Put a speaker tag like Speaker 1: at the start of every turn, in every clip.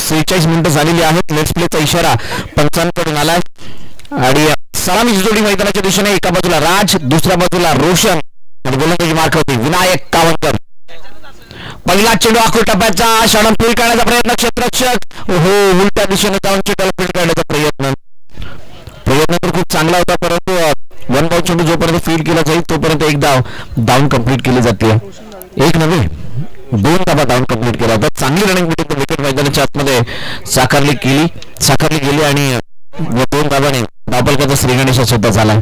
Speaker 1: 46 मिनिटं झालेली आहेत. लेट्स प्लेचा इशारा पंचांकडून आलाय आणि सलामीची जोडी मैदानाच्या दिशेने. एका बाजूला राज, दुसऱ्या बाजूला रोशन आणि गोलंदाजी मार्क होती विनायक कावणकर. पहिला चेंडू आखूड टप्प्याचा षडम फील्ड करण्याचा प्रयत्न. क्षेत्ररक्षक हो उलट्या दिशेने जाऊन चेंडूला फील्ड करण्याचा प्रयत्न तर खूप चांगला होता, परंतु वन बॉल चेंडू जोपर्यंत फील्ड केला जाईल तोपर्यंत एक डाऊन कंप्लीट केली जाते. एक नव्हे 2 धाबा डाऊन कंप्लीट केला होता. चांगली रनिंग विकेट मैदानाच्या आतमध्ये साकारली गेली आणि 2 धाबाने धावफलकाचा श्रीगणेश सुद्धा झाला.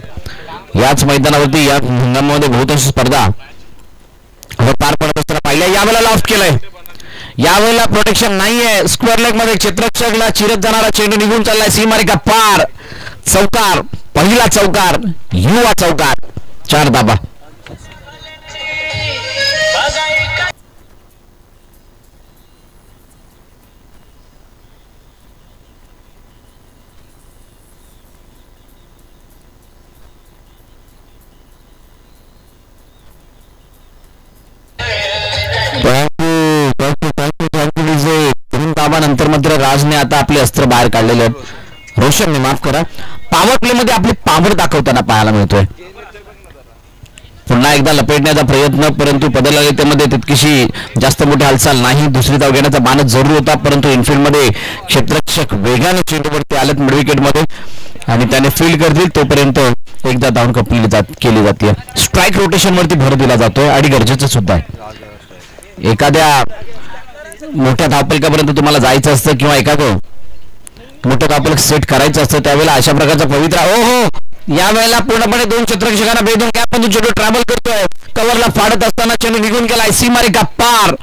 Speaker 1: याच मैदानावरती या हंगामामध्ये बहुतांश स्पर्धा पार पडत असताना पाहिल्या. यावेळेला लॉफ्ट केलंय, यावेळेला प्रोटेक्शन नाहीये. स्क्वेअर लेग मध्ये क्षेत्ररक्षकला चिरत जाणारा चेंडू निघून चाललाय सीमारेखा पार. चौकार, पहिला चौकार, युवा चौकार, 4 धाबा. नंतर मात्र राजने आता आपले अस्त्र बाहेर काढलेले आहेत. रोशनने माफ करा, पॉवर प्ले मध्ये आपली पावर दाखवताना पाहायला मिळतोय. पुन्हा एकदा लपेटण्याचा प्रयत्न, परंतु पदलागीतेमध्ये तितकीशी जास्त मोठी हालचाल नाही. दुसरी धाव घेण्याचा मानस जरूर होता, परंतु इनफिल्ड मध्ये क्षेत्ररक्षक वेगाने चेंडूवरती आलेत मिड विकेट मध्ये आणि त्याने फील्ड करतील तोपर्यंत एकदा धाव कंप्लीट केली जाते. स्ट्राईक रोटेशन वरती भर दिला जातोय आणि गरजेचं सुद्धा आहे. एखाद्या मोठ्या धावफलकापर्यंत तुम्हाला जायचं असतं किंवा एखादं मोठं धावफलक सेट करायचं असतं त्यावेळेला अशा प्रकारचा पवित्रा यावेळेला पूर्णपणे 2 क्षेत्ररक्षकांना भेदून कॅपमधून चेंडू ट्रॅव्हल करतोय. कव्हरला फाडत असताना चेंडू निघून गेलाय सीमारेखा पार.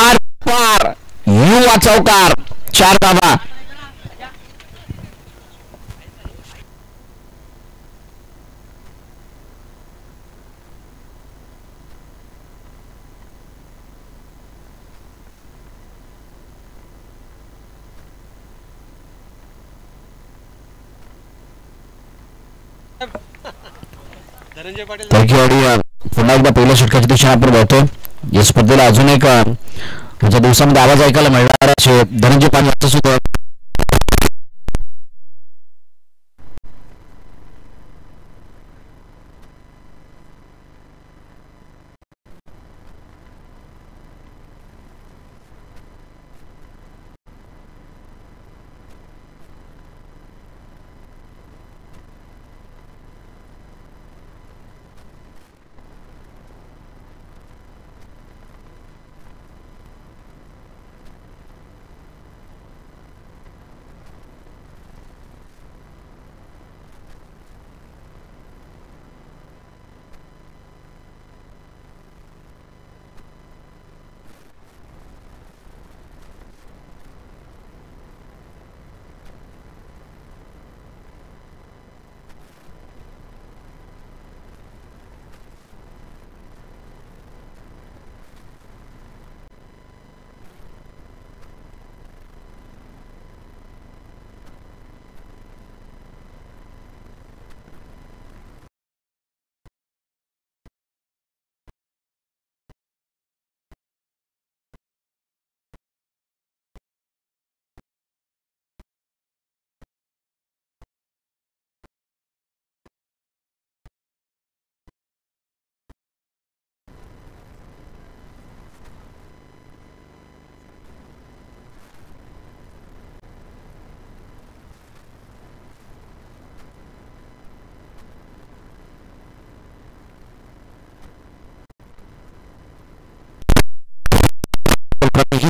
Speaker 1: आर पार, युवा चौकार, 4 धाबा. पुन्हा एकदा पहिल्या षटकाच्या दिशेने आपण बघतोय. या स्पर्धेला अजून एक म्हणजे दिवसामध्ये आवाज ऐकायला मिळणार आहे. धनंजय पाटील सुद्धा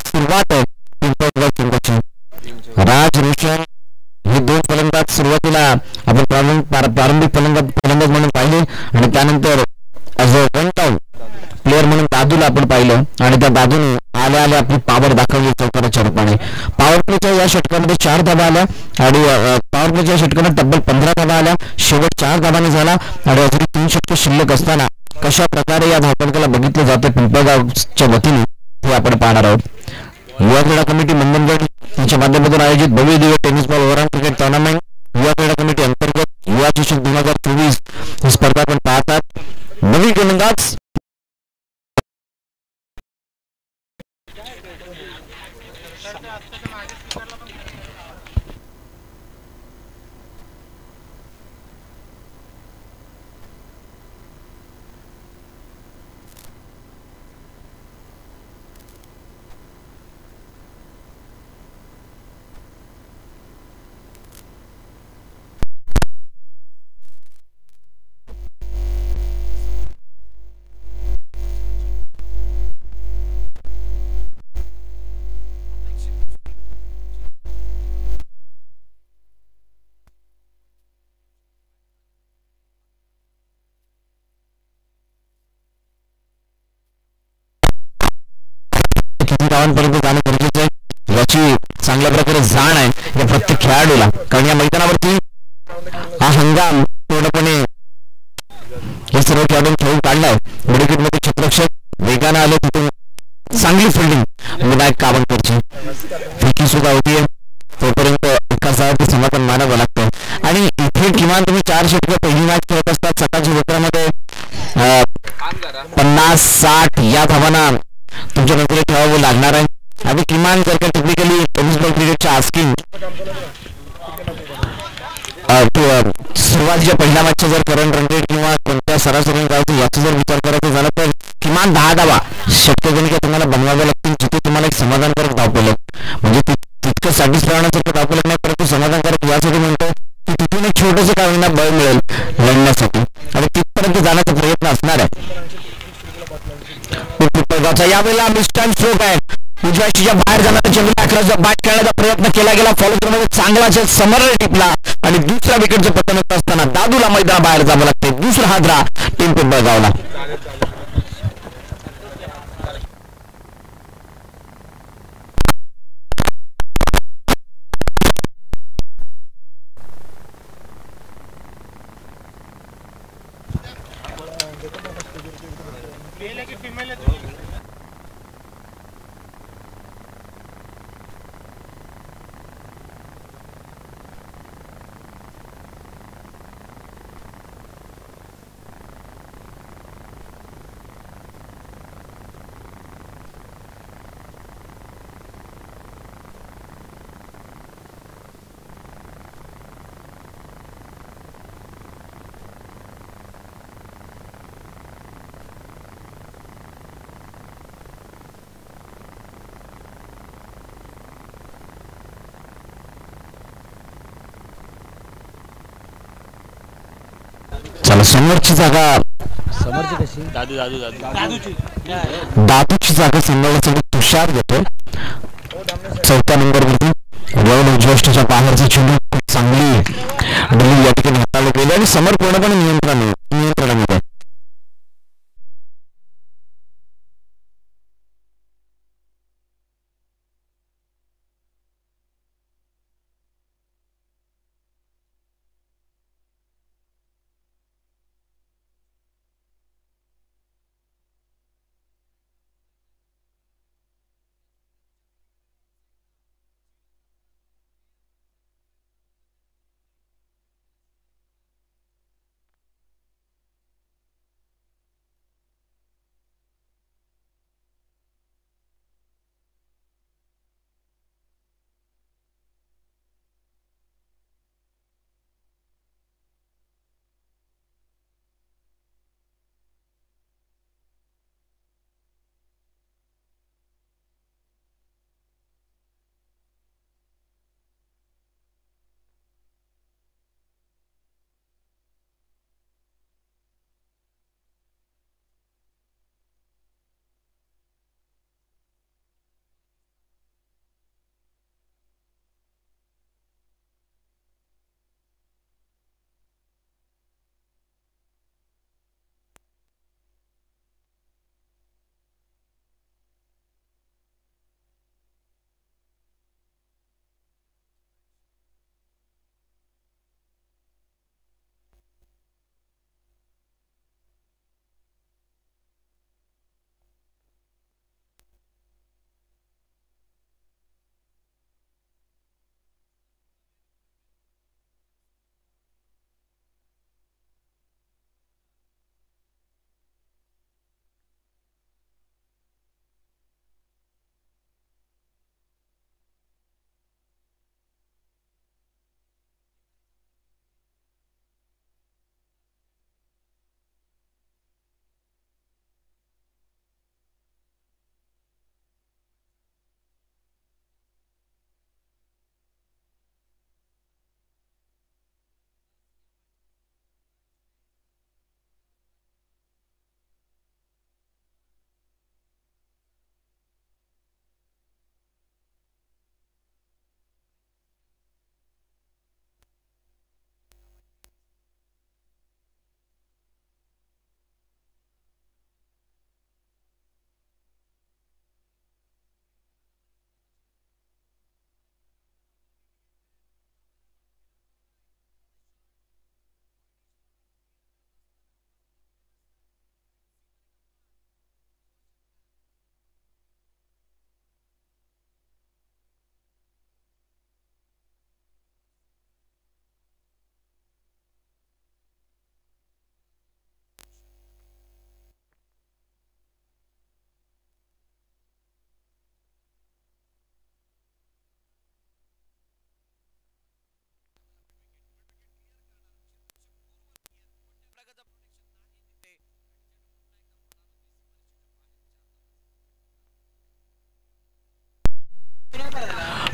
Speaker 1: सुरुवात आहे. राज, रोशन हे 2 फलंदाज सुरुवातीला आपण प्रारंभिक फलंदाज म्हणून पाहिले आणि त्यानंतर as a one down player म्हणून दादूला आपण पाहिलं आणि त्या दादूने आल्या आपली पॉवर दाखवली चौकाराच्या रूपाने. पॉवर प्लेच्या या षटकामध्ये 4 धाबा आल्या आणि पॉवर प्लेच्या षटकामध्ये तब्बल 15 धाबा आल्या. शेवट 4 धाबांनी झाला आणि अजून 3 षटके शिल्लक असताना कशा प्रकारे या धावफलकाला बघितले जाते पिंपळगावच्या वतीने हे आपण पाहणार आहोत. युवा क्रीडा कमिटी मंडणगड यांच्या माध्यमातून आयोजित भव्य Divya tennis ball overall cricket tournament युवा क्रीडा कमिटी अंतर्गत युवा चषक 2024 ही स्पर्धा आपण पाहतात. नवीन गोलंदाज किती धावांपर्यंत जाणं गरजेचं आहे याची चांगल्या प्रकारे जाण आहे या प्रत्येक खेळाडूला, कारण या मैदानावरती हा हंगाम पूर्णपणे हे सर्व खेळाडून खेळून काढलाय. मध्ये क्षेत्ररक्षक वेगानं आले, तिथून चांगली फिल्डिंग विनायक कावनकरची, फिकी सुद्धा होतीये, तोपर्यंत एकासाठी समाधान मानावं लागतं. आणि इथे किमान तुम्ही 4 षटकं पहिली मॅच खेळत असतात सकाळच्या क्षेत्रामध्ये 50-60 या धावांना तुमच्या नजरेत ठेवावं लागणार आहे. आणि किमान जर का टेक्निकली बॉल क्रिकेटच्या आस्किंग सुरुवातीच्या पहिल्या मॅचचे जर करंट रन रेट किंवा कोणत्या सरासरी जायचं याचा जर विचार करायचा झाला तर किमान 10 धावा शक्यजनक तुम्हाला बनवाव्या लागतील, जिथे तुम्हाला एक समाधानकारक धावफलक म्हणजे तितकं सॅटिस्फाय होण्यासारखं धावफलक नाही, परंतु समाधानकारक यासाठी म्हणतो की तिथून एक छोटंसं काहींना बळ मिळेल लढण्यासाठी आणि तिथपर्यंत जाण्याचा प्रयत्न असणार आहे. यावेळेला मिस्टर स्ट्रोक आहे, उजव्या शीच्या बाहेर जाणारा चेंडूला अकराचा बॅट खेळण्याचा प्रयत्न केला गेला, फॉलो मध्ये चांगला समर टिपला आणि दुसऱ्या विकेटचं पतन होत असताना दादूला मैदानाबाहेर जावं लागते. दुसरा हादरा टीम पिंपळगावला. चला समोरची जागा दादूची जागा सांभाळण्यासाठी तुषार घेतो 4थ्या नंबरवरती. उजव्या बाहेरचा चेंडू खूप चांगली डील या ठिकाणी हाताळले गेले आणि समोर पूर्णपणे नियंत्रणामध्ये.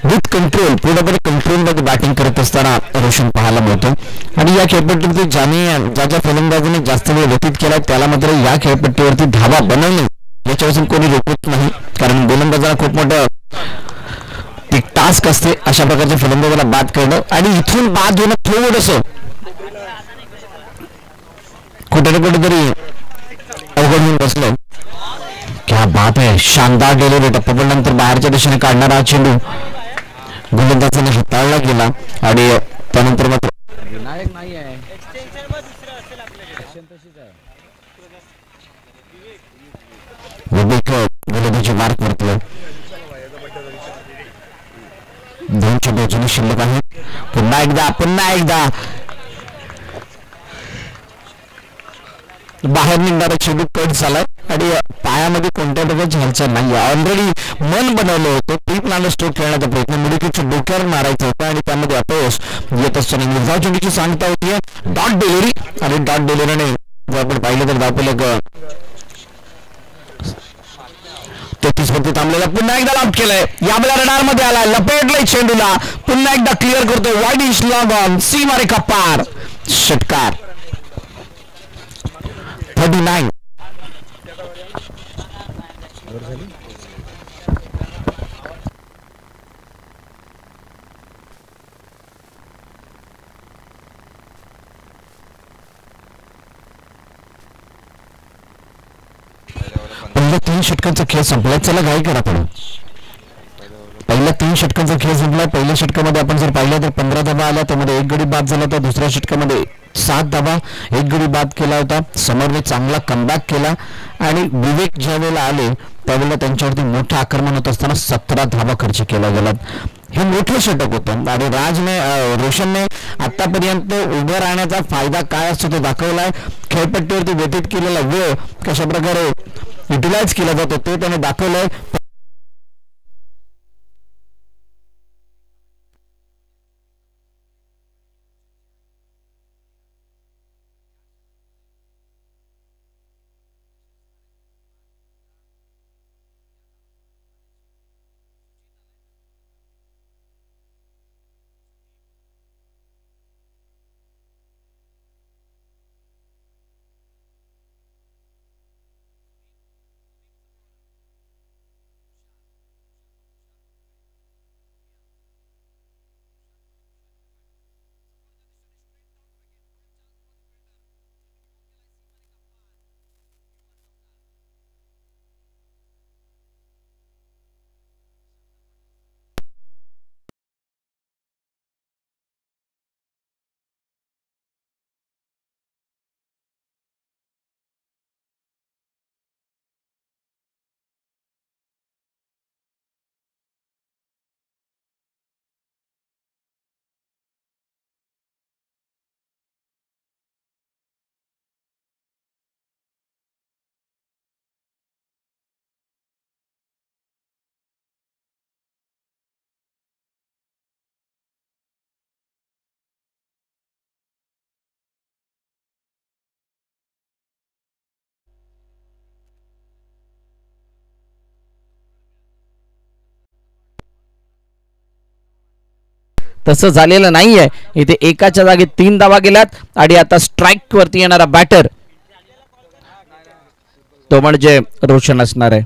Speaker 1: विथ कंट्रोल, पूर्णपणे कंट्रोलमध्ये बॅटिंग करत असताना रोशन पाहायला मिळतो. आणि या खेळपट्टीवरती ज्या फलंदाजाने जास्त वेळ व्यतीत केला त्याला मात्र या खेळपट्टीवरती धावा बनवणे याच्यापासून कोणी रोखत नाही, कारण गोलंदाजाला खूप मोठं एक टास्क असते अशा प्रकारच्या फलंदाजाला बाद करणं. आणि इथून बाद होणं थोडंसं कुठे ना कुठेतरी अवघड होऊन बसलं. क्या बात आहे, शानदार डिलिव्हरी, टप्पानंतर बाहेरच्या दिशेने काढणारा हा चेंडू गोलंदाजाने हाताळला गेला. आणि त्यानंतर मात्र
Speaker 2: विनायक नाही आहे,
Speaker 1: गोलंदाजी मार्क वरतलं. 2 चेंडू अजूनही शिल्लक आहेत. पुन्हा एकदा बाहेर निघणारा चेंडू कट झालाय आणि पायामध्ये कोणत्या प्रकारची हालचाल नाही. ऑलरेडी मन बनवलं होतं ट्रिप नालं स्ट्रोक खेळण्याचा प्रयत्न मिडविकेटच्या डोक्यावर मारायचा होता आणि त्यामध्ये अपयश येत असताना निर्धाव चेंडूची सांगता होती डॉट डिलिव्हरी. आणि डॉट डिलिव्हरीने जर आपण पाहिलं तर दाखवलं 33 वरती थांबलेला, पुन्हा एकदा लाभ केलाय. यावेळेला रडार मध्ये आलाय, लपेटलाय चेंडूला, पुन्हा एकदा क्लिअर करतो. वाईड इज लॉंग ऑन, सीमारेखा पार, षटकार. 39. पहिल्या 3 षटकांचा खेळ संपला, चला घाई करा पडून. पहिल्या 3 षटकांचा खेळ संपला. पहिल्या षटकामध्ये आपण जर पाहिलं तर 15 धावा आल्या, त्यामध्ये 1 गडी बाद झाला होता. दुसऱ्या षटकामध्ये 7 धावा, 1 गडी बाद केला होता. समरने चांगला कमबॅक केला आणि विवेक ज्या वेळेला आले त्यावेळेला त्यांच्यावरती मोठं आक्रमण होत असताना 17 धावा खर्च केला गेला. हे मोठं षटक होतं आणि रोशनने आतापर्यंत उभं राहण्याचा फायदा काय असतो तो दाखवलाय. खेळपट्टीवरती व्यतीत केलेला वेळ कशा प्रकारे युटिलाइज केला जातो ते त्याने दाखवलंय.
Speaker 2: तसं झालेलं नाहीये. इथे एकाच्या जागी 3 धावा गेल्यात आणि आता स्ट्राइक वरती येणारा बॅटर तो म्हणजे रोशन असणार आहे.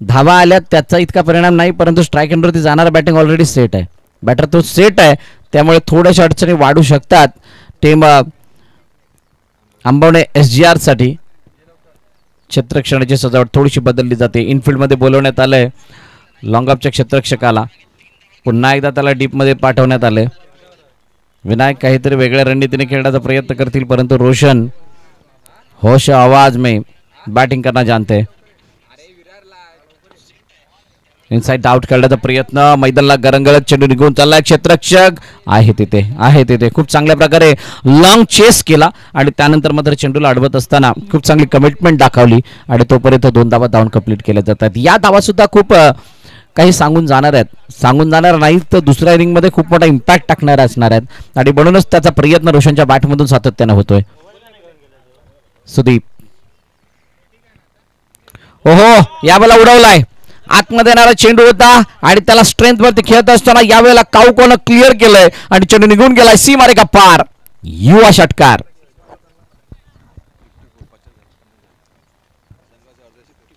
Speaker 2: धावा आल्यात त्याचा इतका परिणाम नाही, परंतु स्ट्राइक एंडवरती जाणारा बॅटिंग ऑलरेडी सेट आहे. बॅटर तो सेट आहे, त्यामुळे थोड्याशा अडचणी वाढू शकतात. टीम आंबवणे SGR साठी क्षेत्ररक्षणाची सजावट थोडीशी बदलली जाते. इनफिल्डमध्ये बोलवण्यात आलंय लॉंगऑफच्या क्षेत्ररक्षकाला. पुन्हा एकदा त्याला डीपमध्ये पाठवण्यात आले. विनायक काहीतरी वेगळ्या रणनीतीने खेळण्याचा प्रयत्न करतील, परंतु रोशन होश आवाज में बैटिंग करना जानते. इनसाइड आउट खेळण्याचा प्रयत्न, मैदानाला गरंगळत चेंडू निघून चाललाय. क्षेत्ररक्षक आहे तिथे खूप चांगल्या प्रकारे लॉंग चेस केला आणि त्यानंतर मात्र चेंडूला अडवत असताना खूप चांगली कमिटमेंट दाखवली आणि तोपर्यंत 2 धावा धावून कंप्लीट केल्या जातात. या धावा सुद्धा खूप काही सांगून जाणार नाही तर दुसऱ्या इनिंग मध्ये खूप मोठा इम्पॅक्ट टाकणारा असणार आहेत आणि म्हणूनच त्याचा प्रयत्न रोशनच्या बॅटमधून सातत्याने होतोय. सुदीप ओहो, या बला उडवलाय आतमध्ये येणारा चेंडू होता आणि त्याला स्ट्रेंथ वरती खेळत असताना यावेळेला काऊकोनं क्लिअर केलंय आणि चेंडू निघून गेलाय सीमारेखा पार. युवा षटकार.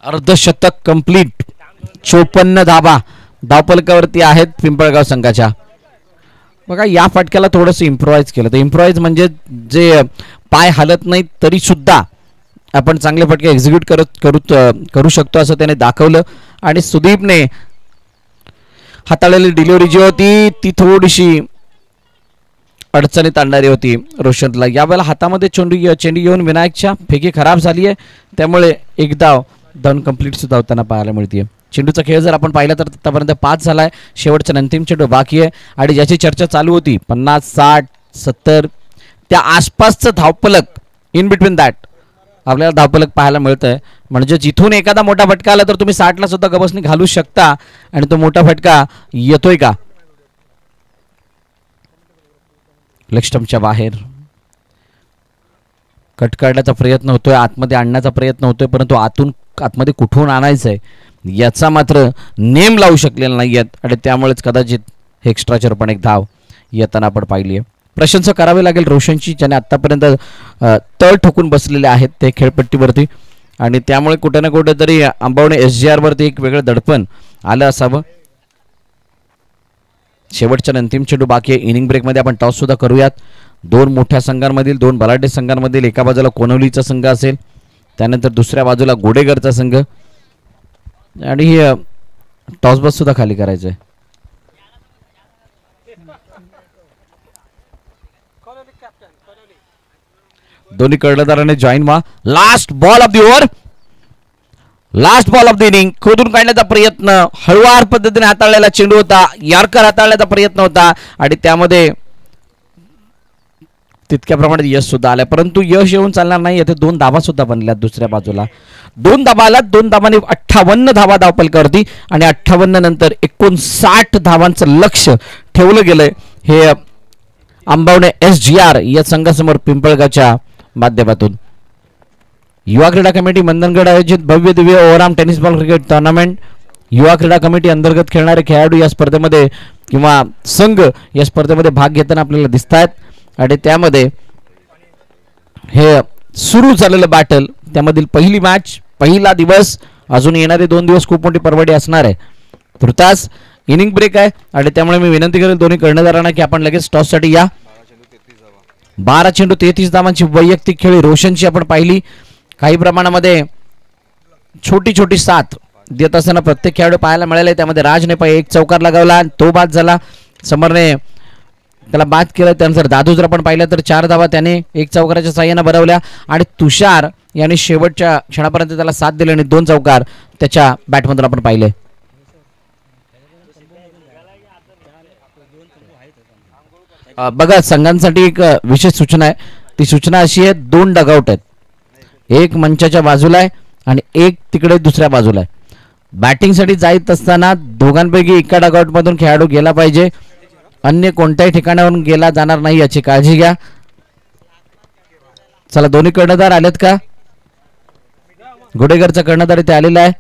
Speaker 2: अर्धशतक कंप्लीट. 54 धाबा धावफलकावरती आहेत पिंपळगाव संघाच्या. बघा या फटक्याला थोडंसं इम्प्रोवाइज केलं तर इम्प्रोवाइज म्हणजे जे पाय हलत नाही तरी सुद्धा आपण चांगले फटके एक्झिक्यूट करू शकतो असं त्याने दाखवलं. आणि सुदीपने हाताळलेली डिलिव्हरी जी होती ती थोडीशी अडचणीत आणणारी होती रोशनला. यावेळेला हातामध्ये चेंडू येऊन विनायकच्या फेकी खराब झाली आहे त्यामुळे एक धाव धन कंप्लीट सुद्धा होताना पाहायला मिळते. चेंडूचा खेळ जर आपण पाहिला तर आतापर्यंत 5 झालाय. शेवटचा अंतिम चेंडू बाकी आहे आणि ज्याची चर्चा चालू होती 50, 60, 70 त्या आसपासचं धावफलक इन बिटवीन दॅट आपल्याला धावफलक पाहायला मिळतंय. म्हणजे जिथून एखादा मोठा फटका आला तर तुम्ही 60ला सुद्धा गबसनी घालू शकता आणि तो मोठा फटका येतोय का. लेग स्टंपच्या बाहेर कट काढण्याचा प्रयत्न होतोय, आतमध्ये आणण्याचा प्रयत्न होतोय, परंतु आतमध्ये कुठून आणायचंय याचा मात्र नेम लावू शकलेला नाहीयेत आणि त्यामुळेच कदाचित हे एक्स्ट्राचर पण एक धाव येताना आपण पाहिली आहे. प्रशंसा करावी लागेल रोशनची ज्याने आतापर्यंत तळ ठोकून बसलेले आहेत ते खेळपट्टीवरती आणि त्यामुळे कुठे ना कुठे तरी आंबवणे SGR वरती एक वेगळं दडपण आलं असावं. शेवटच्या अंतिम चेंडू बाकी आहे. इनिंग ब्रेकमध्ये आपण टॉस सुद्धा करूयात. 2 मोठ्या संघांमधील 2 बलाढ्य संघांमधील एका बाजूला कोनवलीचा संघ असेल त्यानंतर दुसऱ्या बाजूला गोडेगरचा संघ आणि टॉस बस सुद्धा खाली करायचं आहे. दोन्ही कर्णधाराने जॉईन व्हा. Last ball of the over, last ball of the inning. खोदून काढण्याचा प्रयत्न हळुवार पद्धतीने हाताळलेला चेंडू होता. यॉर्कर हाताळण्याचा प्रयत्न होता आणि त्यामध्ये तितक्या प्रमाणात यश सुद्धा आलं परंतु यश येऊन चालणार नाही. येथे 2 धाबा सुद्धा बनल्यात. दुसऱ्या बाजूला 2 धाबा आल्यात. 2 धाबांनी 58 धावा धावफलकावरती आणि 58 नंतर 59 धावांचं लक्ष ठेवलं गेलंय हे आंबवणे SGR या संघासमोर पिंपळगावच्या माध्यमातून. युवा क्रीडा कमिटी मंदनगड आयोजित भव्य Divya overarm tennis ball cricket tournament. युवा क्रीडा कमिटी अंतर्गत खेळणारे खेळाडू या स्पर्धेमध्ये किंवा संघ या स्पर्धेमध्ये भाग घेताना आपल्याला दिसत आहेत आणि त्यामध्ये हे सुरू झालेलं बॅटल त्यामधील पहिली मॅच पहिला दिवस अजून येणारे 2 दिवस खूप मोठी परवडी असणार आहे. तुर्तास इनिंग ब्रेक आहे आणि त्यामुळे मी विनंती करेल दोन्ही कर्णधारांना की आपण लगेच टॉससाठी या. 12 चेंडू 33 धावांची वैयक्तिक खेळी रोशनची आपण पाहिली. काही प्रमाणामध्ये छोटी छोटी साथ देत असताना प्रत्येक खेळाडू पाहायला मिळाले. त्यामध्ये राजने एक चौकार लगावला तो बाद झाला. समरने त्याला बाद केलं. त्यानंतर दादू जर आपण पाहिलं तर 4 धावा त्याने 1 चौकाराच्या साह्याने भरवल्या आणि तुषार याने शेवटच्या क्षणापर्यंत त्याला साथ दिली आणि 2 चौकार त्याच्या बॅटमधून आपण पाहिले. बघा संघांसाठी एक विशेष सूचना आहे. ती सूचना अशी आहे 2 डगआउट आहेत. एक मंचाच्या बाजूला आहे आणि एक तिकडे दुसऱ्या बाजूला आहे. बॅटिंगसाठी जात असताना दोघांपैकी एका डगआउट मधून खेळाडू गेला पाहिजे. अन्य कोणत्याही ठिकाणावरून गेला जाणार नाही याची काळजी घ्या. चला दोन्ही कर्णधार आलेत का. गोडेगरचा कर्णधार इथे आलेला आहे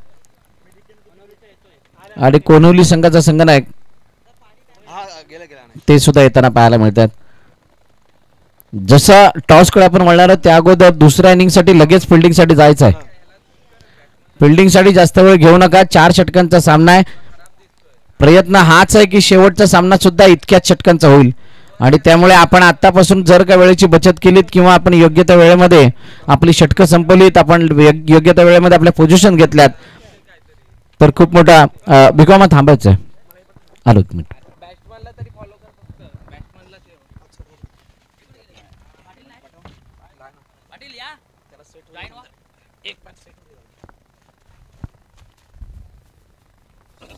Speaker 2: आणि कोनवली संघाचा संघनायक ते सुद्धा येताना पाहायला मिळतात. जसा टॉस कडे आपण वळणार त्या अगोदर दुसऱ्या इनिंग साठी लगेच फिल्डिंग साठी जायचं आहे. फिल्डिंग साठी जास्त वेळ घेऊ नका. 4 षटकांचा सामना आहे. प्रयत्न हाच आहे की शेवटचा सामना सुद्धा इतक्याच षटकांचा होईल आणि त्यामुळे आपण आतापासून जर का वेळेची बचत केलीत किंवा आपण योग्य त्या वेळेमध्ये आपली षटकं संपवलीत आपण योग्य त्या वेळेमध्ये आपल्या पोझिशन घेतल्यात तर खूप मोठा बिकॉमा थांबायचं आहे. आलो एक मिनिट.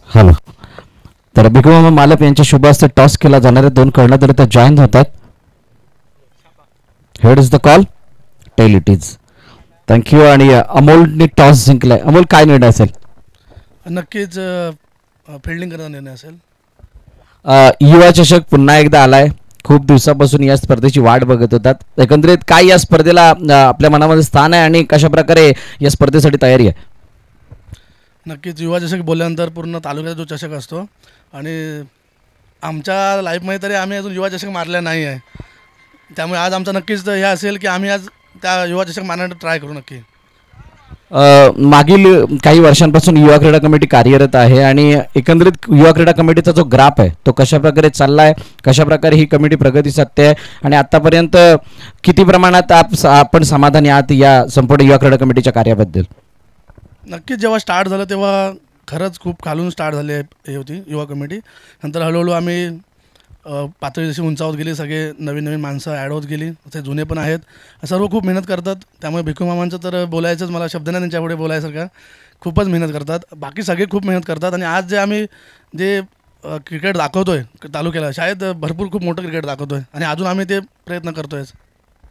Speaker 2: हॅलो. तर बिकॉमा मालप यांच्या शुभ हस्ते टॉस केला जाणारे 2 कर्णधार इथे जॉईन होतात. Head is the call. Tail it is. Thank you. आणि अमोलने टॉस जिंकलाय. अमोल काय निर्णय असेल.
Speaker 3: नक्कीच फिल्डिंग करण्याचा निर्णय असेल.
Speaker 2: युवा चषक पुन्हा एकदा आलाय. खूप दिवसापासून या स्पर्धेची वाट बघत होतात. एकंदरीत काय या स्पर्धेला आपल्या मनामध्ये स्थान आहे आणि कशा प्रकारे या स्पर्धेसाठी तयारी आहे.
Speaker 3: नक्कीच युवा चषक बोलल्यानंतर पूर्ण तालुक्याचा जो चषक असतो आणि आमच्या लाईफमध्ये तरी आम्ही अजून युवा चषक मारला नाही आहे, त्यामुळे आज आमचा नक्कीच हे असेल की आम्ही आज त्या युवा चषक मारण्यासाठी ट्राय करू नक्की.
Speaker 2: मागील काही वर्षांपासून युवा क्रीडा कमिटी कार्यरत आहे आणि एकंदरीत युवा क्रीडा कमिटीचा जो ग्राफ आहे तो कशा प्रकारे चाललाय, कशा प्रकारे ही कमिटी प्रगती साधते आहे आणि आतापर्यंत किती प्रमाणात आपण समाधानी आहात या संपूर्ण युवा क्रीडा कमिटीच्या कार्याबद्दल?
Speaker 3: नक्कीच जेव्हा स्टार्ट झालं तेव्हा खरंच खूप खालून स्टार्ट झाली हे होती युवा कमिटी. नंतर हळूहळू आम्ही पातळी जशी उंचावत गेली, सगळे नवीन नवीन माणसं ॲड होत गेली, ते जुने पण आहेत, सर्व खूप मेहनत करतात. त्यामुळे भिकू मामांचं तर बोलायचंच, मला शब्द नाही त्यांच्यापुढे बोलायसारखं. खूपच मेहनत करतात, बाकी सगळे खूप मेहनत करतात. आणि आज जे आम्ही जे क्रिकेट दाखवतोय तालुक्याला, शायद भरपूर खूप मोठं क्रिकेट दाखवतोय आणि अजून आम्ही ते प्रयत्न करतोय.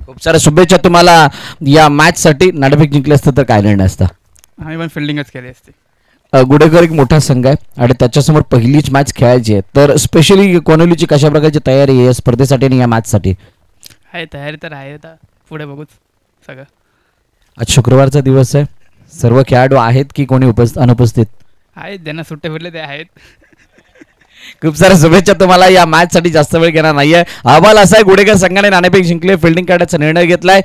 Speaker 2: खूप साऱ्या शुभेच्छा तुम्हाला या मॅचसाठी. नाणेफेक जिंकले असतं तर काय निर्णय असता?
Speaker 4: आम्ही पण फिल्डिंगच केली असते.
Speaker 2: गुडेकर एक मोठा संघ आहे आणि त्याच्यासमोर पहिलीच मॅच खेळायची आहे, तर स्पेशली कोनोलीची कशा प्रकारची तयारी आहे या स्पर्धेसाठी आणि या मॅचसाठी?
Speaker 4: आहे तयारी तर आहे, आता पुढे बघूच सगळं.
Speaker 2: आज शुक्रवारचा दिवस आहे, सर्व खेळाडू आहेत की कोणी अनुपस्थित
Speaker 4: आहेत, ज्यांना सुट्टे भेटले ते आहेत.
Speaker 2: खूप साऱ्या शुभेच्छा तुम्हाला. या मॅचसाठी जास्त वेळ घेणार नाहीये. अहवाल असा आहे, गुडेकर संघाने नाणेफेक जिंकले, फिल्डिंग करण्याचा निर्णय घेतलाय.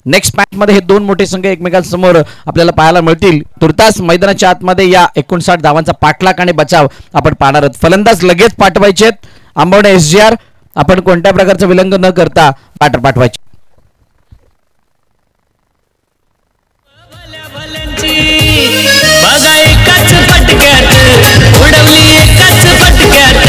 Speaker 2: नेक्स्ट मॅच मध्ये हे दोन मोठे संघ एकमेकांसमोर आपल्याला पाहायला मिळतील. तुर्तास मैदानाच्या आतमध्ये या 59 धावांचा पाठलाग आणि बचाव आपण पाहणार आहोत. फलंदाज लगेच पाठवायचे, आंबवणे SGR आपण कोणत्या प्रकारचं विलंब न करता पाठवायचे.
Speaker 5: बघा एकाच फटक्यात उडवली, एकाच फटक्यात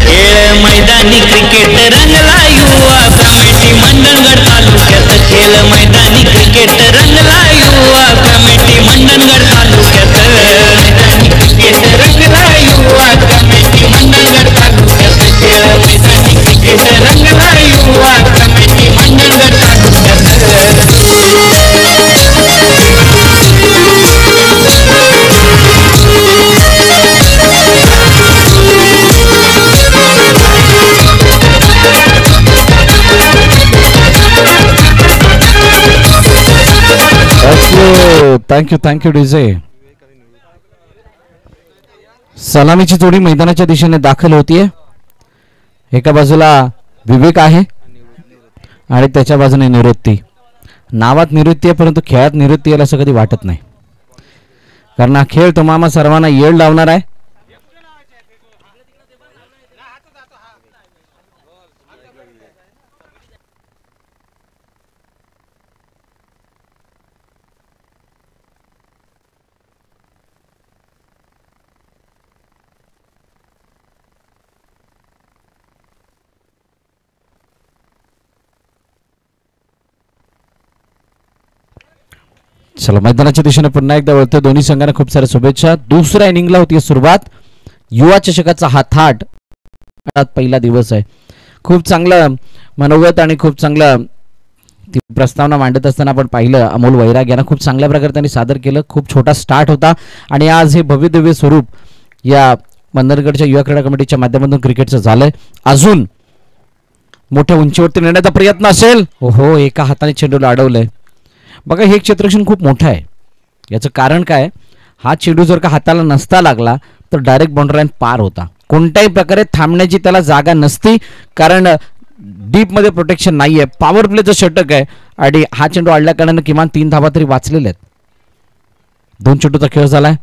Speaker 5: खेळ मैदानी क्रिकेट रंगला युवा कमिटी मंडणगड तालुक्यात. खेळ मैदानी क्रिकेट रंगला युवा कमिटी मंडणगड तालुक्यात. मैदानी क्रिकेट रंगला युवा कमिटी मंडणगड तालुक्यात. खेळ मैदानी क्रिकेट रंगला युवा कमिटी मंडणगड तालुक्यात.
Speaker 2: Thank you DJ. सलामीची जोडी मैदानाच्या दिशेने दाखल होतीये. एका बाजूला विवेक आहे आणि त्याच्या बाजूने निवृत्ती. नावात निवृत्ती आहे परंतु खेळात निवृत्ती यायला असं कधी वाटत नाही, कारण हा खेळ तुम्हाला सर्वांना येड लावणार आहे. चला, मैदानाच्या दिशेने पुन्हा एकदा वळतोय. दोन्ही संघांना खूप साऱ्या शुभेच्छा. दुसऱ्या इनिंगला होती सुरुवात. युवा चषकाचा हा थाट पहिला दिवस आहे. खूप चांगलं मनोगत आणि खूप चांगलं ती प्रस्तावना मांडत असताना आपण पाहिलं अमोल वैराग यांना खूप चांगल्या प्रकारे त्यांनी सादर केलं. खूप छोटा स्टार्ट होता आणि आज हे भव्यदिव्य स्वरूप या मंदरगडच्या युवा क्रीडा कमिटीच्या माध्यमातून क्रिकेटचं झालंय. अजून मोठ्या उंचीवरती नेण्याचा प्रयत्न असेल. हो, एका हाताने चेंडूला अडवलंय. बघा, हे क्षेत्ररक्षण खूप मोठं आहे. याचं कारण काय, हा चेंडू जर का हाताला नसता लागला तर डायरेक्ट बाउंड्री लाईन पार होता. कोणत्याही प्रकारे थांबण्याची त्याला जागा नसती, कारण डीपमध्ये प्रोटेक्शन नाही आहे. पॉवर प्लेचं षटक आहे आणि हा चेंडू अडल्या कारणाने किमान 3 धावा तरी वाचलेल्या आहेत. 2 चेंडूचा खेळ झालाय.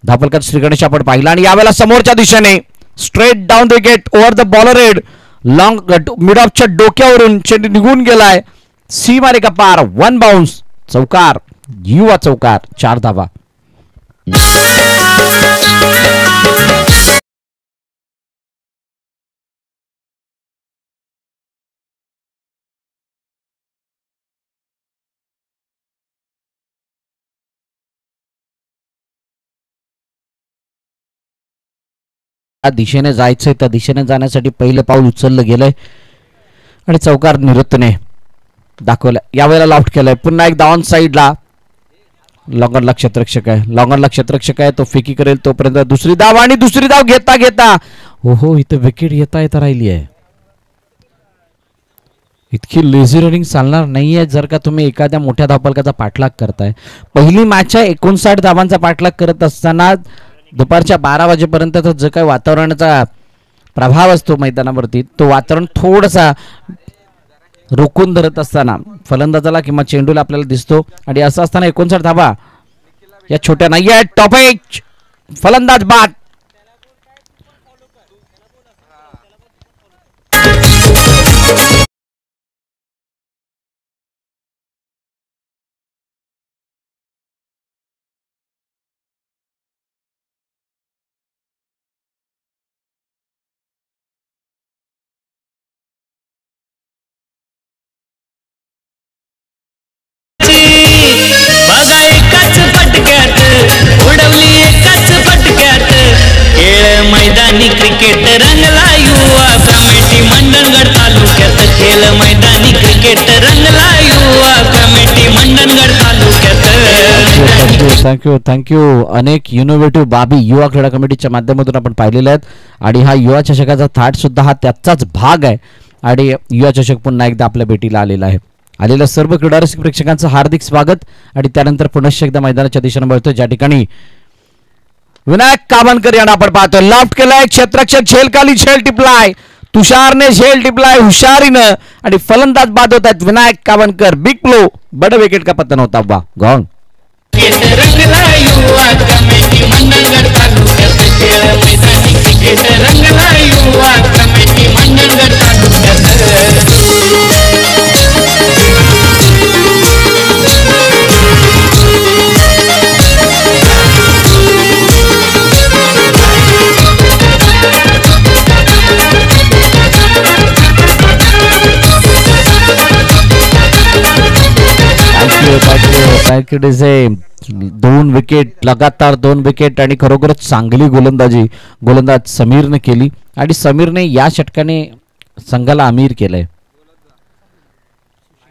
Speaker 2: धापलकर श्रीगणेश आपण पाहिला आणि यावेळेला समोरच्या दिशेने straight down the wicket over the bowler head. Long mid ऑफच्या डोक्यावरून चेंडू निघून गेलाय. सीमारे का पार. 1 बाउन्स. चौकार, युवा चौकार, 4 धावा. दिशेने जायचंय, त्या दिशेने जाण्यासाठी पहिलं पाऊल उचललं गेलंय आणि चौकार निवृत्तीने दाखवलं. यावेळेला लॉफ्ट केलंय. पुन्हा एकदा ऑन साईडला लॉंगरला क्षेत्ररक्षक आहे. तो फेकी करेल तोपर्यंत दुसरी धाव आणि दुसरी धाव घेता हो इथं विकेट येता राहिली आहे. इतकी लेझी रनिंग चालणार नाहीये जर का तुम्ही एखाद्या मोठ्या धावफलकाचा पाठलाग करताय. पहिली मॅच आहे 59 धावांचा पाठलाग करत असताना दुपारच्या 12 वाजेपर्यंत जो काही वातावरणाचा प्रभाव असतो मैदानावरती तो वातावरण थोडासा रोखून धरत असताना फलंदाजाला किंवा चेंडूला आपल्याला दिसतो आणि असं असताना 59 धावा या छोट्या नाही आहेत. टॉप एज फलंदाज बाद.
Speaker 5: बघा एकाच फटक्यात उडवली एकाच फटक्यात खेळ मैदानी क्रिकेट रंगला युवा कमिटी मंडणगड तालुक्यात खेळ मैदानी क्रिकेट रंगला युवा कमिटी मंडणगड तालुक्यात.
Speaker 2: थँक्यू. अनेक इनोव्हेटिव्ह बाबी युवा क्रीडा कमिटीच्या माध्यमातून आपण पाहिलेल्या आहेत आणि हा युवा चषकाचा थाट सुद्धा हा त्याचाच भाग आहे आणि युवा चषक पुन्हा एकदा आपल्या भेटीला आलेला आहे. आलेल्या सर्व क्रीडारसिक प्रेक्षकांचं हार्दिक स्वागत आणि त्यानंतर पुनश्च एकदा मैदानाच्या दिशेने वळतोय ज्या ठिकाणी विनायक कावनकर यांना आपण पाहतो. लॉफ्ट केलाय क्षेत्ररक्षक झेलखाली झेल टिपलाय तुषारने झेल टिपलाय हुशारीनं आणि फलंदाज बाद होत आहेत विनायक कावनकर. बिग प्लो बड विकेट का पतन होता. वा गॉन
Speaker 5: रंगला युवा कमिटी मंडणगड तालुक्यात खेळ मैदानी क्रिकेट रंगला युवा कमिटी मंडणगड तालुक्यात.
Speaker 2: Thank you DJ. 2 विकेट लगातार 2 विकेट आणि खरोखरच चांगली गोलंदाज समीरने केली आणि समीरने या षटकाने संघाला अमीर केलंय.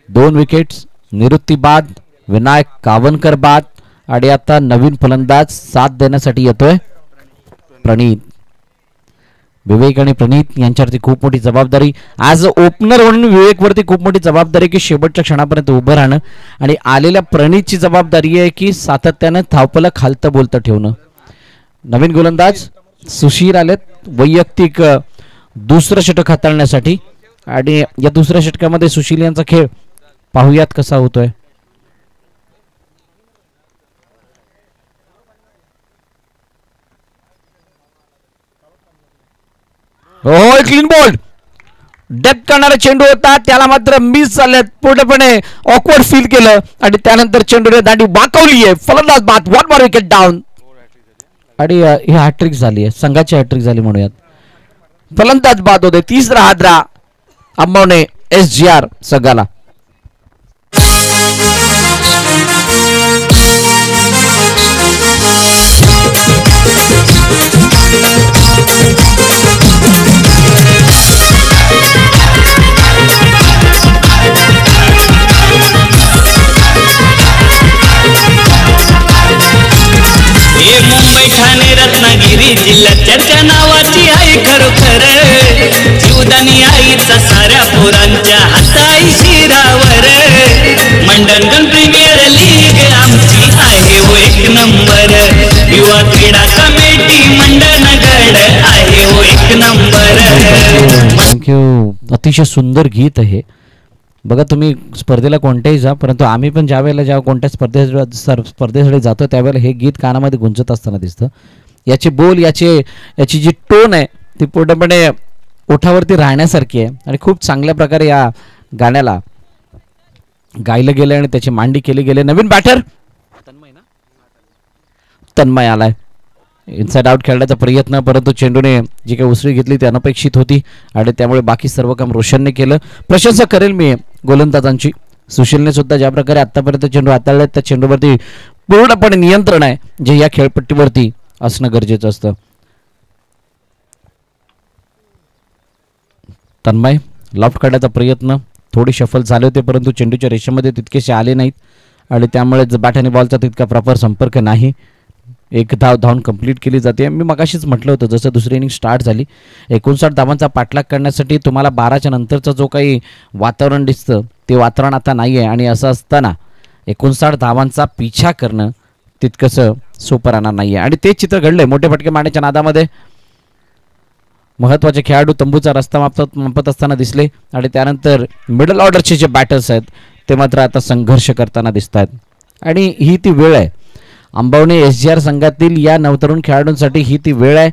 Speaker 2: 2 विकेट्स. निवृत्ती बाद, विनायक कावनकर बाद आणि आता नवीन फलंदाज साथ देण्यासाठी येतोय प्रणीत. विवेक आणि प्रणीत यांच्यावरती खूप मोठी जबाबदारी. ॲज अ ओपनर म्हणून विवेकवरती खूप मोठी जबाबदारी की शेवटच्या क्षणापर्यंत उभं राहणं आणि आलेल्या प्रणीतची जबाबदारी आहे की सातत्यानं धावपलं खालतं बोलतं ठेवणं. नवीन गोलंदाज सुशील आलेत वैयक्तिक दुसरं षटक हाताळण्यासाठी आणि या दुसऱ्या षटकामध्ये सुशील यांचा खेळ पाहूयात कसा होतोय. हो क्लीन बोल्ड डेप करणारा चेंडू होता त्याला मात्र मिस झालेत पूर्णपणे ऑकवर्ड फील केलं आणि त्यानंतर चेंडूने दांडी वाकवली आहे. फलंदाज बाद. 1 more विकेट डाऊन आणि ही हॅट्रिक झाली आहे संघाची हॅट्रिक झाली म्हणूयात. फलंदाज बाद होते. 3रा हादरा अंबवणे SGR संघाला.
Speaker 5: हे मुंबई ठाणे रत्नागिरी जिल्ह्यात चर्चा नावाची आई खरोखर जीवदानी आईचा साऱ्या पोरांच्या हाताई शिरावर मंडणगड प्रीमियर लीग आमची आहे हो 1 नंबर युवा क्रीडा कमिटी मंडणगड आहे हो 1 नंबर.
Speaker 2: थँक्यू. अतिशय सुंदर गीत आहे बघा. तुम्ही स्पर्धेला कोणत्याही जा परंतु आम्ही पण ज्या वेळेला जेव्हा कोणत्या स्पर्धेसाठी जातो त्यावेळेला हे गीत कानामध्ये गुंजत असताना दिसतं. याचे बोल याची जी टोन आहे ती पूर्णपणे ओठावरती राहण्यासारखी आहे आणि खूप चांगल्या प्रकारे या गाण्याला गायलं गेलं आणि त्याची मांडी केली गेली. नवीन बॅटर तन्मय आलाय. इनसाइड आउट खेळण्याचा प्रयत्न परंतु चेंडूने जी काही उसळी घेतली ती अनपेक्षित होती आणि त्यामुळे बाकी सर्व काम रोशनने केलं. प्रशंसा करेल मी गोलंदाजांची. सुशीलने सुद्धा ज्या प्रकारे आतापर्यंत चेंडू हाताळले त्या चेंडूवरती पूर्णपणे नियंत्रण आहे जे या खेळपट्टीवरती असणं गरजेचं असतं. तन्मय लॉफ्ट काढण्याचा प्रयत्न थोडी शफल झाले होते परंतु चेंडूच्या रेषेमध्ये तितकेसे आले नाहीत आणि त्यामुळे बॅट आणि बॉलचा तितका प्रॉपर संपर्क नाही. एक धावून कंप्लीट केली जाते. मी मगाशीच म्हटलं होतं, जसं दुसरी इनिंग स्टार्ट झाली 59 धावांचा पाठलाग करण्यासाठी तुम्हाला 12च्या नंतरचं जो काही वातावरण दिसतं ते वातावरण आता नाही आहे. आणि असं असताना 59 धावांचा पिछा करणं तितकंसं सोपं राहणार नाही आहे. आणि तेच चित्र घडलंय. मोठे फटके मारण्याच्या नादामध्ये महत्त्वाचे खेळाडू तंबूचा रस्ता मापत असताना दिसले. आणि त्यानंतर मिडल ऑर्डरचे जे बॅटर्स आहेत ते मात्र आता संघर्ष करताना दिसत आहेत. आणि ही ती वेळ आहे आंबवणे SGR संघातील या नवतरुण खेळाडूंसाठी. ही ती वेळ आहे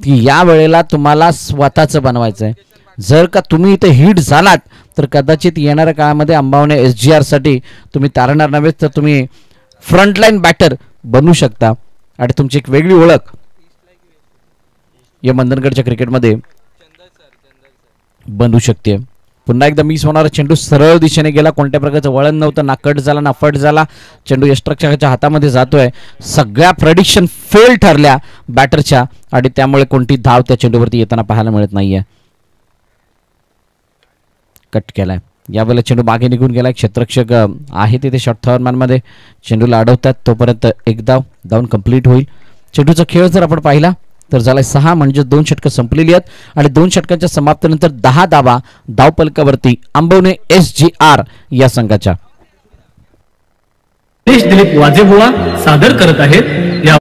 Speaker 2: की या वेळेला तुम्हाला स्वतःचं बनवायचं आहे. जर का तुम्ही इथे हिट झालात तर कदाचित येणाऱ्या काळामध्ये आंबवणे SGR साठी तुम्ही तारणार नव्हे तर तुम्ही फ्रंटलाईन बॅटर बनू शकता. आणि तुमची एक वेगळी ओळख या मंदनगडच्या क्रिकेटमध्ये बनू शकते. पुन्हा एकदा मिस होणारा चेंडू सरळ दिशेने गेला. कोणत्या प्रकारचं वळण नव्हतं, ना कट झाला ना फट झाला. चेंडू यष्टरक्षकाच्या हातामध्ये जातोय. सगळ्या प्रेडिक्शन फेल ठरल्या बॅटरच्या आणि त्यामुळे कोणती धाव त्या चेंडूवरती येताना पाहायला मिळत नाहीये. कट केलाय. यावेळेला चेंडू मागे निघून गेला. क्षेत्ररक्षक आहे तिथे शॉर्ट थॉर्मॅनमध्ये चेंडूला अडवतात. तोपर्यंत एक धावून कंप्लीट होईल. चेंडूचा खेळ जर आपण पाहिला तर झालाय 6 म्हणजे 2 षटकं संपलेली आहेत. आणि 2 षटकांच्या समाप्तीनंतर 10 धावा धावपलकावरती आंबवणे SGR या संघाच्या.
Speaker 6: दिलीप वाजेबुवा सादर करत आहेत या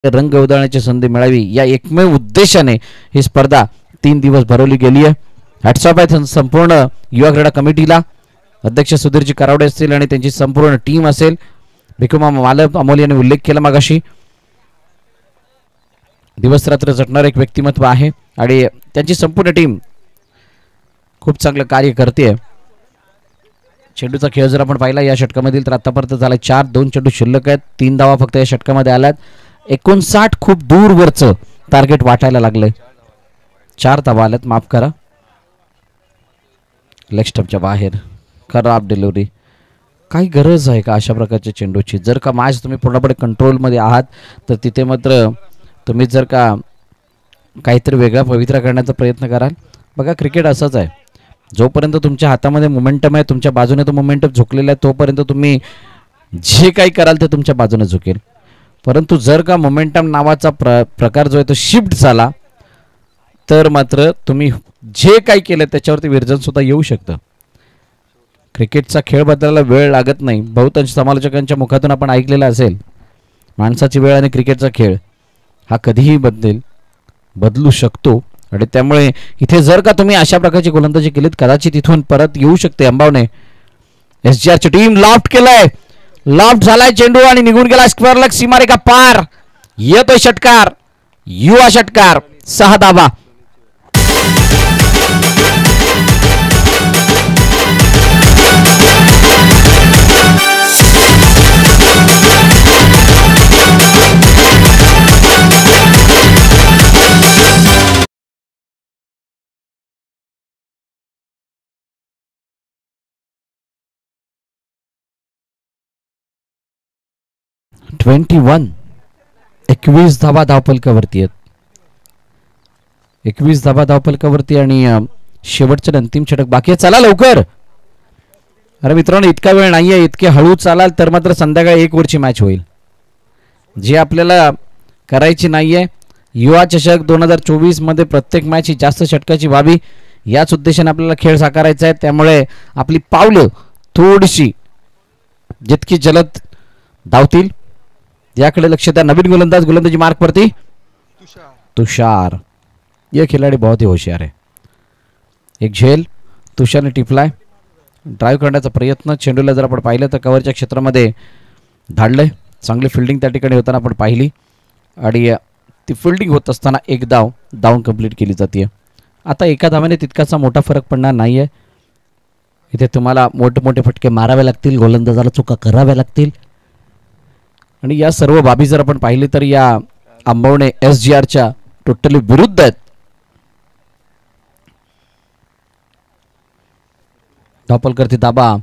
Speaker 2: रंग उधळण्याची संधी मिळावी या एकमेव उद्देशाने ही स्पर्धा 3 दिवस भरवली गेली आहे. हॅट्सऑफ आहे संपूर्ण युवा क्रीडा कमिटीला. अध्यक्ष सुधीरजी करावडे असतील आणि त्यांची संपूर्ण टीम असेल. भिकुमा मालव अमोल यांनी उल्लेख केला मगाशी. दिवस रात्र झटणार एक व्यक्तिमत्व आहे आणि त्यांची संपूर्ण टीम खूप चांगलं कार्य करते. चेंडूचा खेळ जर आपण पाहिला या षटकामधील तर आतापर्यंत झाला 4. 2 चेंडू शिल्लक आहेत. 3 धावा फक्त या षटकामध्ये आल्यात. 59 खूप दूरवरचं टार्गेट वाटायला लागलंय. 4 धावा आल्यात. माफ करा, लेग स्टंपच्या बाहेर खराब डिलिव्हरी. काही गरज आहे का अशा प्रकारच्या चेंडूची? जर का मॅच तुम्ही पूर्णपणे कंट्रोलमध्ये आहात तर तिथे मात्र तुम्ही जर का काहीतरी वेगळा पवित्रा करण्याचा प्रयत्न कराल. बघा क्रिकेट असंच आहे. जोपर्यंत तुमच्या हातामध्ये मोमेंटम आहे, तुमच्या बाजूने तो मोमेंटम झुकलेला आहे, तोपर्यंत तुम्ही जे काही कराल ते तुमच्या बाजूने झुकेल. परंतु जर का मोमेंटम नावाचा प्रकार जो आहे तो शिफ्ट झाला तर मात्र तुम्ही जे काही केलं त्याच्यावरती विरजन सुद्धा येऊ शकतं. क्रिकेटचा खेळ बदलायला वेळ लागत नाही. बहुतांश समालोचकांच्या मुखातून आपण ऐकलेलं असेल माणसाची वेळ आणि क्रिकेटचा खेळ हा कधीही बदलू शकतो. आणि त्यामुळे इथे जर का तुम्ही अशा प्रकारची गोलंदाजी केलीत कदाचित इथून परत येऊ शकते अंबावणे. SGR ची टीम लॉफ्ट केलंय, लॉफ्ट झालाय चेंडू आणि निघून गेला स्क्वेअर लेग सीमारेखा पार. येतोय षटकार, युवा षटकार, 6 धावा. वन 21 धावा धावफलकावरती आहेत. 21 धावा धावफलकावरती आणि शेवटचं अंतिम षटक बाकी आहे. चला लवकर. अरे मित्रांनो, इतका वेळ नाहीये. इतके हळू चालाल तर मात्र संध्याकाळी 1 ओव्हरची मॅच होईल. जे आपल्याला करायची नाहीये. युवा चषक 2024 मध्ये प्रत्येक मॅच ही जास्त षटकाची व्हावी याच उद्देशाने आपल्याला खेळ साकारायचा आहे. त्यामुळे आपली पावलं थोडीशी जितकी जलद धावतील याकडे लक्ष द्या. नवीन गोलंदाजी मार्क वरती तुषार. ये खिलाडी बहुत ही होशियार है. एक झेल तुषारने टिपलाय. ड्राईव्ह करण्याचा प्रयत्न, चेंडूला जर आपण पाहिलं तर कव्हरच्या क्षेत्रामध्ये धाडलंय. चांगली फिल्डिंग त्या ठिकाणी होताना आपण पाहिली आणि ती फिल्डिंग होत असताना एक डाऊन कंप्लीट केली जाते. आता एका धावाने तितकासा मोठा फरक पडणार नाहीये. इथे तुम्हाला मोठे मोठे फटके मारावे लागतील, गोलंदाजाला चुका कराव्या लागतील आणि या सर्व बाबी जर आपण पाहिली तर या आंबवणे SGRच्या टोटली विरुद्ध आहेत. धावफलकावरती दाबा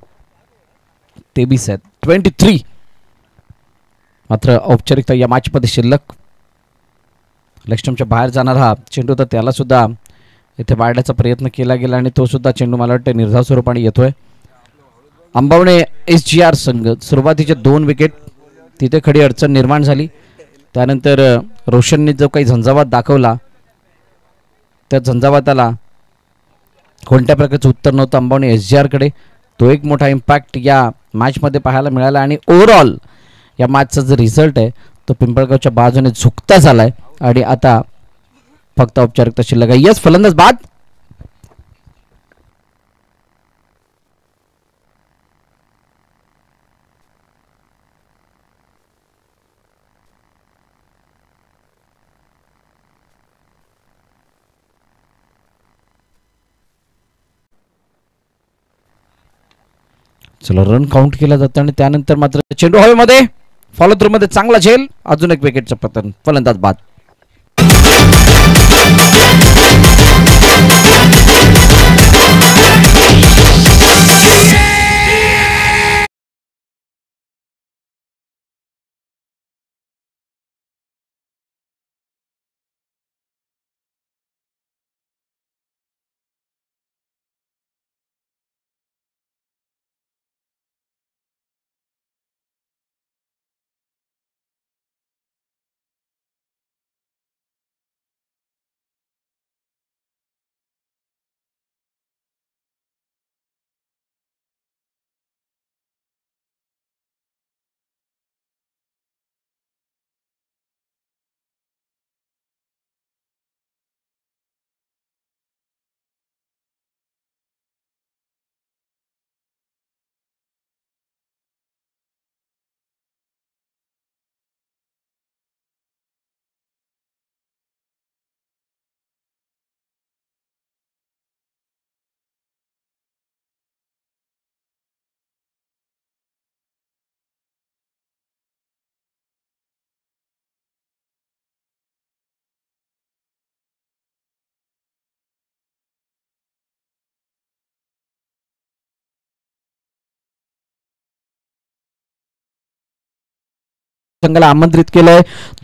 Speaker 2: 23 आहेत, 23. मात्र औपचारिकता या मॅचमध्ये शिल्लक. लेगस्टंपच्या बाहेर जाणार हा चेंडू तर त्याला सुद्धा इथे वाढण्याचा प्रयत्न केला गेला आणि तो सुद्धा चेंडू मला वाटतं निर्धाव स्वरूपाने येतोय. आंबवणे SGR संघ सुरुवातीचे 2 विकेट तिथे खडी अडचण निर्माण झाली. त्यानंतर रोशनने जो काही झंझावात दाखवला त्या झंझावाताला कोणत्या प्रकारचं उत्तर नव्हतं आंबवणे SGR कडे. तो एक मोठा इम्पॅक्ट या मॅचमध्ये पाहायला मिळाला आणि ओव्हरऑल या मॅचचा जो रिझल्ट आहे तो पिंपळगावच्या बाजूने झुकता झालाय आणि आता फक्त औपचारिकता शिल्लक आहे. यस, फलंदाज बाद. चला, रन काउंट केला जातं आणि त्यानंतर मात्र चेंडू हवेमध्ये, फॉलो थ्रू मध्ये चांगला झेल, अजून एक विकेटचं पतन, फलंदाज बाद. संघाला आमंत्रित केलंय.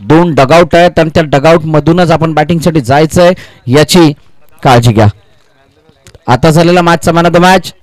Speaker 2: 2 डगआउट आहेत आणि त्या डगआउट मधूनच आपण बॅटिंगसाठी जायचंय याची काळजी घ्या. आता झालेला मॅचचा मॅन ऑफ द मॅच